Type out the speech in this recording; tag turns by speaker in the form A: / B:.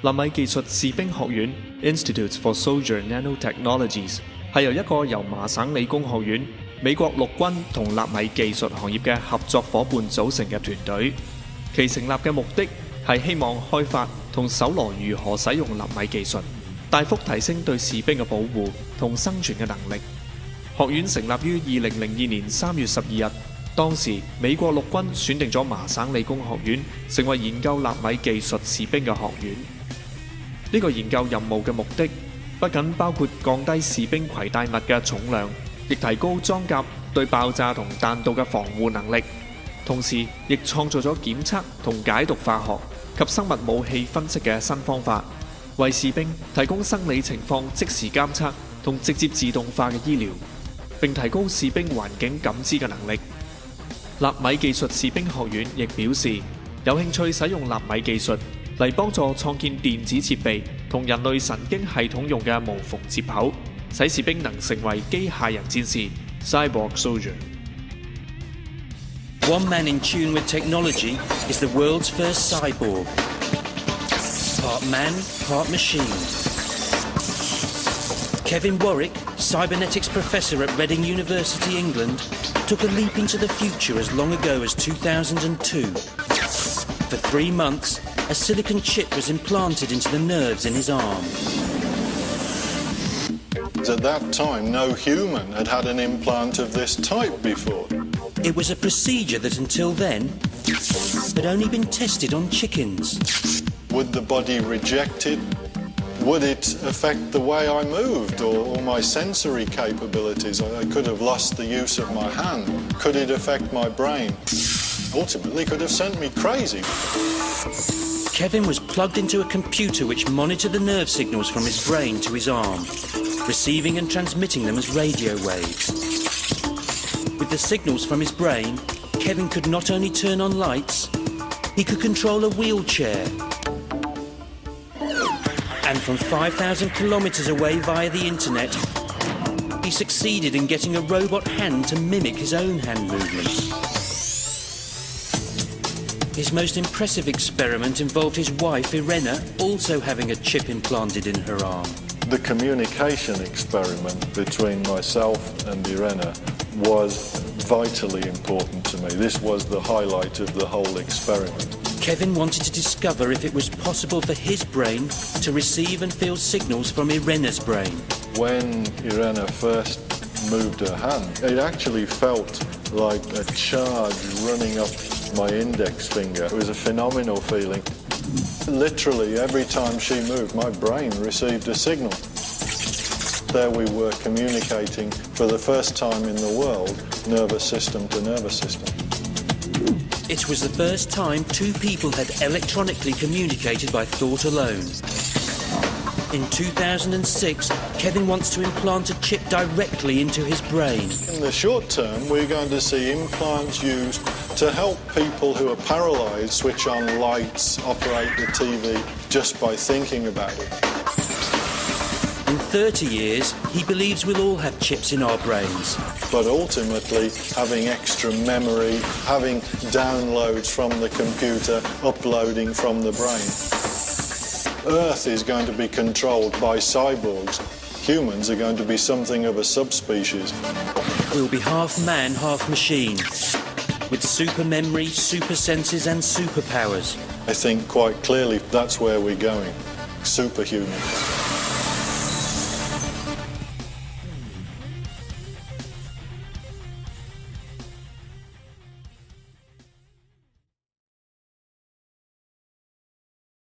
A: 納米技術士兵學院 Institute for Soldier Nanotechnologies 係由麻省理工學院、美國陸軍同納米技術行業嘅合作伙伴組成嘅團隊。其成立嘅目的係希望開發同搜羅如何使用納米技術，大幅提升對士兵嘅保護同生存嘅能力。學院成立於2002年3月12日，當時美國陸軍選定咗麻省理工學院成為研究納米技術士兵嘅學院。呢個研究任務嘅目的不僅包括降低士兵攜帶物嘅重量，亦提高裝甲對爆炸同彈道嘅防護能力，同時亦創造咗檢測同解讀化學及生物武器分析嘅新方法，為士兵提供生理情況即時監測同直接自動化嘅醫療，並提高士兵環境感知嘅能力。納米技術士兵學院亦表示，有興趣使用納米技術嚟幫助創建電子設備同人類神經系統用嘅無縫接口，使士兵能成為機械人戰士 （Cyborg Soldier）。One
B: man in tune with technology is the world's first cyborg. Part man, part machine. Kevin Warwick, cybernetics professor at Reading University, England, took a leap into the future as long ago as 2002. For 3 months, a silicon chip was implanted into the nerves in his arm.
C: At that time, no human had had an implant of this type before.
B: It was a procedure that until then had only been tested on chickens.
C: Would the body reject it? Would it affect the way I moved or my sensory capabilities? I could have lost the use of my hand. Could it affect my brain? Ultimately, could have sent me crazy.
B: Kevin was plugged into a computer which monitored the nerve signals from his brain to his arm, receiving and transmitting them as radio waves. With the signals from his brain, Kevin could not only turn on lights, he could control a wheelchair. And from 5,000 kilometers away via the internet, he succeeded in getting a robot hand to mimic his own hand movements. His most impressive experiment involved his wife, Irena, also having a chip implanted in her arm.
C: The communication experiment between myself and Irena was vitally important to me. This was the highlight of the whole experiment.
B: Kevin wanted to discover if it was possible for his brain to receive and feel signals from Irena's brain.
C: When Irena first moved her hand, it actually felt like a charge running up my index finger. It was a phenomenal feeling. Literally, every time she moved, my brain received a signal. There we were communicating for the first time in the world, nervous system to nervous system.
B: It was the first time two people had electronically communicated by thought alone. In 2006, Kevin wants to implant a chip directly into his brain.
C: In the short term, we're going to see implants used to help people who are paralysed switch on lights, operate the TV, just by thinking about it.
B: In 30 years, he believes we'll all have chips in our brains.
C: But ultimately, having extra memory, having downloads from the computer, uploading from the brain. Earth is going to be controlled by cyborgs. Humans are going to be something of a subspecies.
B: We'll be half man, half machine, with super memory, super senses and superpowers.
C: I think quite clearly that's where we're going. Superhuman.